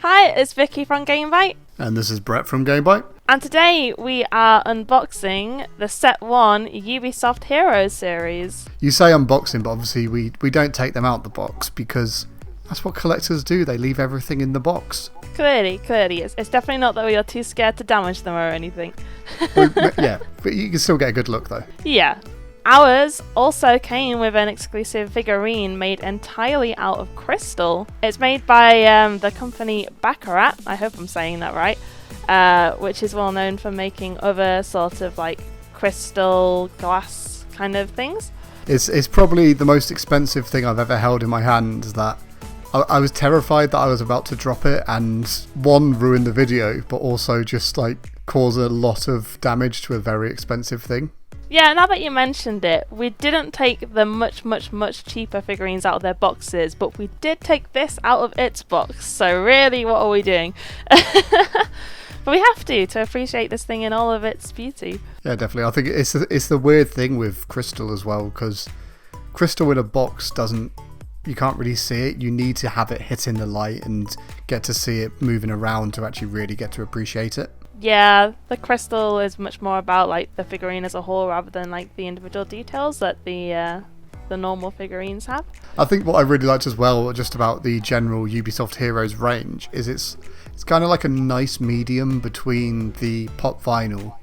Hi, it's Vicky from GameByte. And this is Brett from GameByte. And today we are unboxing the Set 1 Ubisoft Heroes series. You say unboxing, but obviously we don't take them out the box because that's what collectors do. They leave everything in the box. Clearly. It's definitely not that we are too scared to damage them or anything. Yeah, but you can still get a good look though. Yeah. Ours also came with an exclusive figurine made entirely out of crystal. It's made by the company Baccarat, I hope I'm saying that right, which is well known for making other sort of like crystal glass kind of things. It's probably the most expensive thing I've ever held in my hands that I was terrified that I was about to drop it and one, ruin the video, but also just like cause a lot of damage to a very expensive thing. Yeah, now that you mentioned it, we didn't take the much cheaper figurines out of their boxes, but we did take this out of its box. So really, what are we doing? But we have to appreciate this thing in all of its beauty. Yeah, definitely. I think it's the weird thing with crystal as well, because crystal in a box you can't really see it. You need to have it hitting the light and get to see it moving around to actually really get to appreciate it. Yeah, the crystal is much more about like the figurine as a whole rather than like the individual details that the normal figurines have. I think what I really liked as well, just about the general Ubisoft Heroes range, is it's kind of like a nice medium between the pop vinyl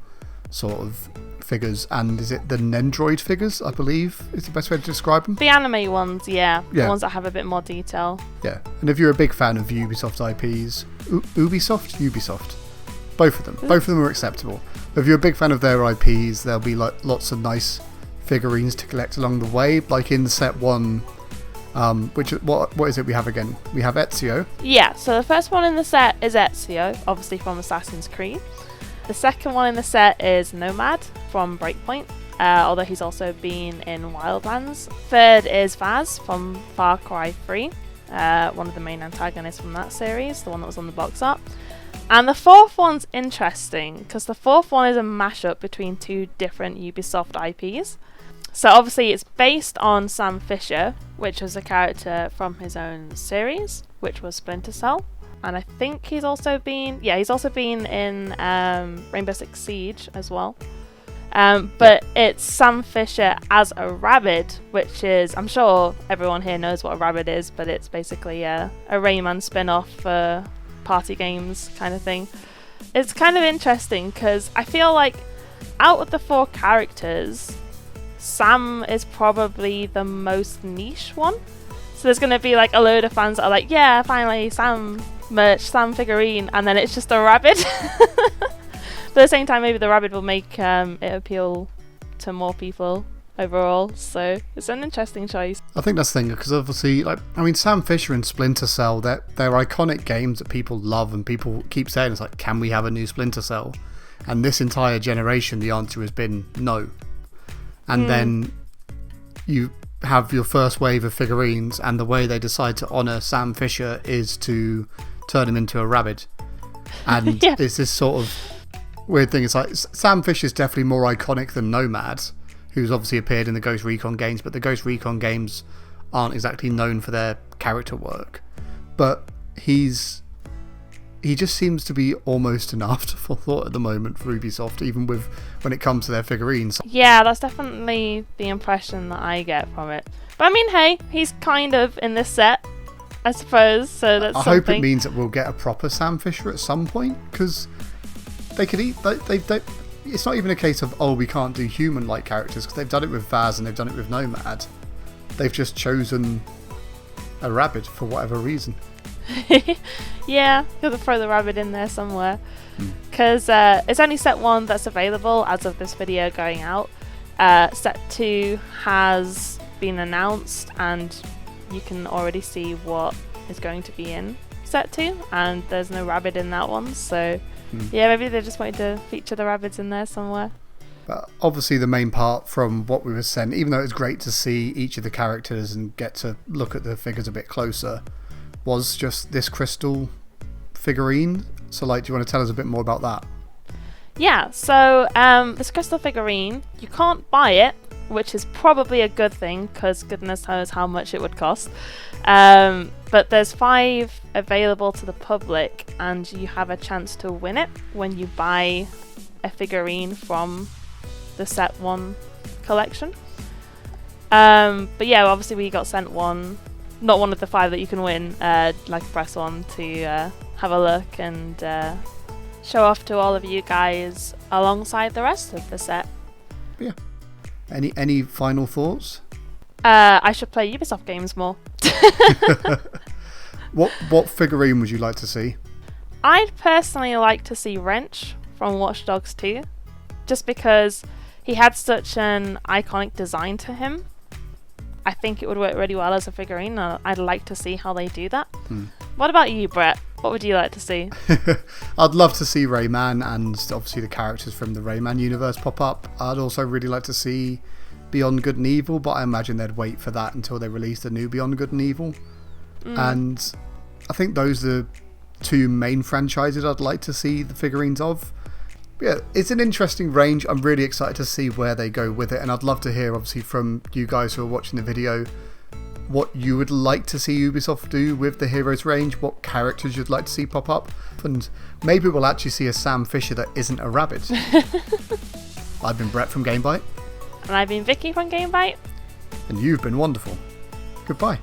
sort of figures and is it the Nendroid figures, I believe is the best way to describe them? The anime ones, yeah. The ones that have a bit more detail. Yeah, and if you're a big fan of Ubisoft IPs, Ubisoft. Both of them are acceptable. If you're a big fan of their IPs, there'll be like lots of nice figurines to collect along the way. Like in set 1, what is it we have again? We have Ezio. Yeah, so the first one in the set is Ezio, obviously from Assassin's Creed. The second one in the set is Nomad from Breakpoint, although he's also been in Wildlands. Third is Vaas from Far Cry 3, one of the main antagonists from that series, the one that was on the box art. And the fourth one's interesting because the fourth one is a mashup between two different Ubisoft IPs. So obviously it's based on Sam Fisher, which was a character from his own series, which was Splinter Cell. And I think he's also been in Rainbow Six Siege as well. But it's Sam Fisher as a Rabbid, which is, I'm sure everyone here knows what a Rabbid is, but it's basically a Rayman spin-off for party games kind of thing. It's kind of interesting because I feel like out of the 4 characters, Sam is probably the most niche one. So there's going to be like a load of fans that are like, yeah, finally Sam merch, Sam figurine, and then it's just a Rabbid. But at the same time, maybe the Rabbid will make it appeal to more people overall, so it's an interesting choice. I think that's the thing, because obviously, Sam Fisher and Splinter Cell, they're iconic games that people love, and people keep saying, it's like, can we have a new Splinter Cell? And this entire generation, the answer has been no. And then you have your first wave of figurines, and the way they decide to honour Sam Fisher is to turn him into a Rabbid. And it's this sort of weird thing. It's like, Sam Fisher's definitely more iconic than Nomad, who's obviously appeared in the Ghost Recon games, but the Ghost Recon games aren't exactly known for their character work. But he just seems to be almost an afterthought at the moment for Ubisoft, even when it comes to their figurines. Yeah, that's definitely the impression that I get from it. But I mean, hey, he's kind of in this set, I suppose, so that's something. I hope it means that we'll get a proper Sam Fisher at some point, because they could it's not even a case of, we can't do human-like characters, because they've done it with Vaas and they've done it with Nomad. They've just chosen a Rabbid for whatever reason. Yeah, you'll throw the Rabbid in there somewhere. Because it's only set 1 that's available as of this video going out. Set 2 has been announced, and you can already see what is going to be in set 2, and there's no Rabbid in that one, so yeah, maybe they just wanted to feature the Rabbids in there somewhere. But obviously the main part from what we were sent, even though it was great to see each of the characters and get to look at the figures a bit closer, was just this crystal figurine. So do you want to tell us a bit more about that? Yeah, so this crystal figurine, you can't buy it, which is probably a good thing, because goodness knows how much it would cost. But there's 5 available to the public, and you have a chance to win it when you buy a figurine from the Set 1 collection. But yeah, obviously we got sent one, not one of the 5 that you can win, like a press one, to have a look and show off to all of you guys alongside the rest of the set. Yeah. Any final thoughts? I should play Ubisoft games more. What figurine would you like to see? I'd personally like to see Wrench from Watch Dogs 2, just because he had such an iconic design to him. I think it would work really well as a figurine, and I'd like to see how they do that. What about you, Brett? What would you like to see? I'd love to see Rayman and obviously the characters from the Rayman universe pop up. I'd also really like to see Beyond Good and Evil, but I imagine they'd wait for that until they release the new Beyond Good and Evil. And I think those are the 2 main franchises I'd like to see the figurines of. Yeah, it's an interesting range. I'm really excited to see where they go with it, and I'd love to hear obviously from you guys who are watching the video what you would like to see Ubisoft do with the Heroes range, what characters you'd like to see pop up, and maybe we'll actually see a Sam Fisher that isn't a Rabbids. I've been Brett from GameByte. And I've been Vicky from GameByte. And you've been wonderful. Goodbye.